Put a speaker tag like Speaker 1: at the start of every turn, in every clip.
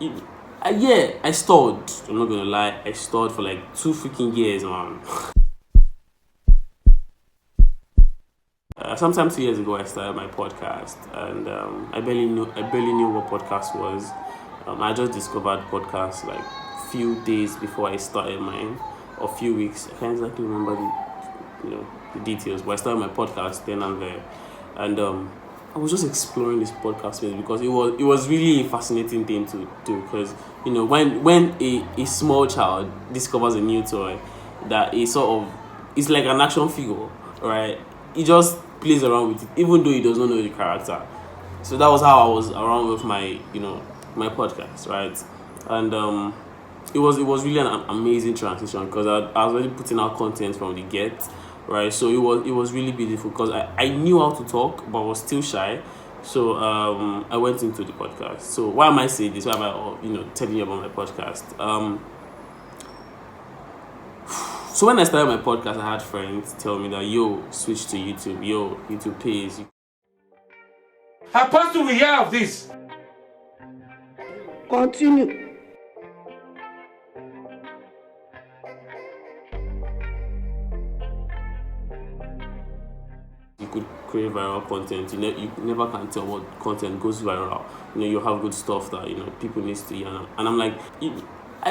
Speaker 1: Yeah, I stalled. I'm not gonna lie. I stalled for like 2 freaking years, man. Sometime 2 years ago, I started my podcast, and I barely knew what podcast was. I just discovered podcast like few days before I started mine, or few weeks. I can't exactly remember the details, but I started my podcast then and there, and I was just exploring this podcast space because it was really a fascinating thing to do because when a small child discovers a new toy that is sort of it's like an action figure, right? He just plays around with it even though he does not know the character. So that was how I was around with my podcast, right? And it was really an amazing transition because I was already putting out content from the get, right? So it was really beautiful because I knew how to talk but was still shy. So I went into the podcast. So why am I saying this? Why am I telling you about my podcast? So when I started my podcast, I had friends tell me that yo, switch to YouTube. Yo, YouTube pays.
Speaker 2: Apostle, we hear of this.
Speaker 3: Continue.
Speaker 1: You could create viral content. You never can tell what content goes viral. You have good stuff that people need to hear. And I'm like,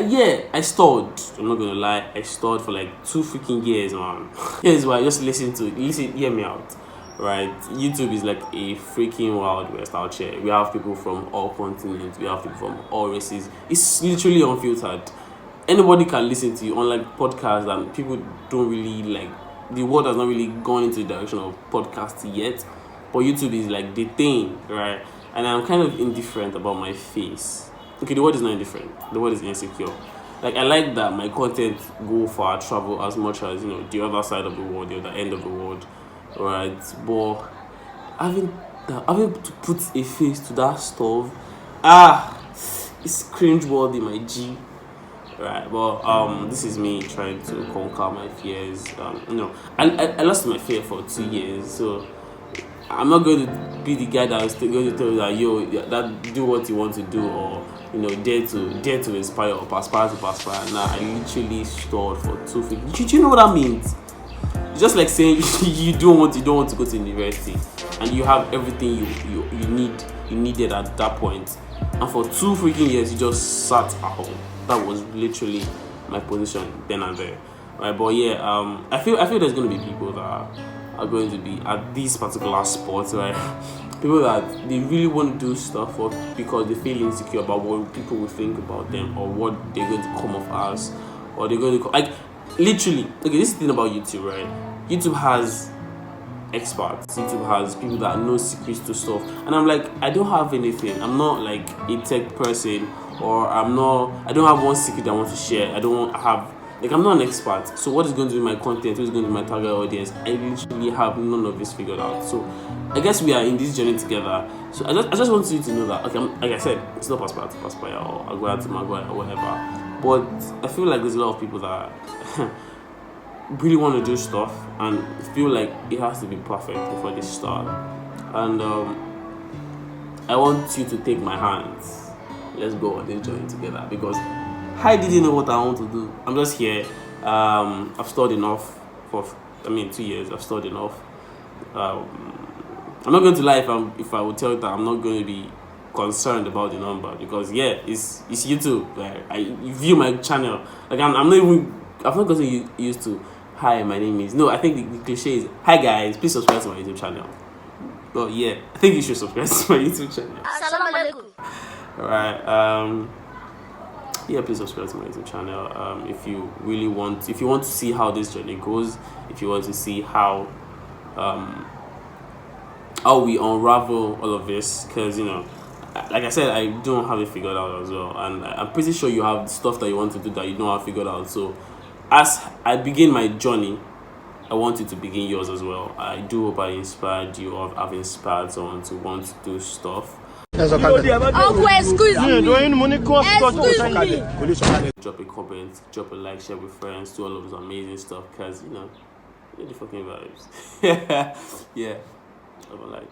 Speaker 1: yeah, I stalled. I'm not gonna lie, I stalled for like 2 freaking years, man. Here's why. Just hear me out. Right, YouTube is like a freaking wild west out here. We have people from all continents. We have people from all races. It's literally unfiltered. Anybody can listen to you, unlike podcasts, and people don't really like. The world has not really gone into the direction of podcasts yet, but YouTube is like the thing, right? And I'm kind of indifferent about my face. Okay, the word is not indifferent. The word is insecure. Like I like that my content go far, travel as much as the other side of the world, the other end of the world, right? But having to put a face to that stuff, it's cringe-worthy, my G. Right, but this is me trying to conquer my fears. I lost my fear for 2 years, so I'm not going to be the guy that is going to tell you that that do what you want to do, or dare to inspire or aspire to perspire. Nah, I literally stalled for 2 feet. Do you know what that means? It's just like saying you don't want to go to university and you have everything you needed at that point, and for 2 freaking years you just sat at home. That was literally my position then and there, right? But yeah, I feel there's going to be people that are going to be at these particular spots, right? People that they really want to do stuff because they feel insecure about what people will think about them, or what they're going to come off as, or they're going to like literally. Okay, this is the thing about YouTube, right? YouTube has experts. YouTube has people that know secrets to stuff, and I'm like, I don't have anything. I'm not like a tech person, or I don't have one secret I want to share. I'm not an expert. So what is going to be my content? Who's going to be my target audience? I literally have none of this figured out. So I guess we are in this journey together. So I just want you to know that, okay, like I said, it's not Passpire to Passpire or Aguaya to Maguire or whatever. But I feel like there's a lot of people that really want to do stuff and feel like it has to be perfect before they start. And I want you to take my hands. Let's go on this journey together, because I didn't know what I want to do. I'm just here. I've studied enough for 2 years. I've studied enough. I'm not going to lie if I would tell you that I'm not going to be concerned about the number, because it's YouTube. Like, I view my channel. Like I'm not going to used to hi, my name is. No, I think the cliche is, hi guys, please subscribe to my YouTube channel. Well, yeah, I think you should subscribe to my YouTube channel.
Speaker 3: Assalamu alaikum.
Speaker 1: Alright, please subscribe to my YouTube channel. If you want to see how this journey goes, if you want to see how we unravel all of this, because like I said, I don't have it figured out as well, and I'm pretty sure you have stuff that you want to do that you don't have figured out. So as I begin my journey, I want you to begin yours as well. I do hope I inspired you, or I've inspired someone to want to do stuff.
Speaker 3: Uncle, excuse me.
Speaker 1: Drop a comment, drop a like, share with friends, do all of those amazing stuff, because you're the fucking vibes. Yeah, have a light.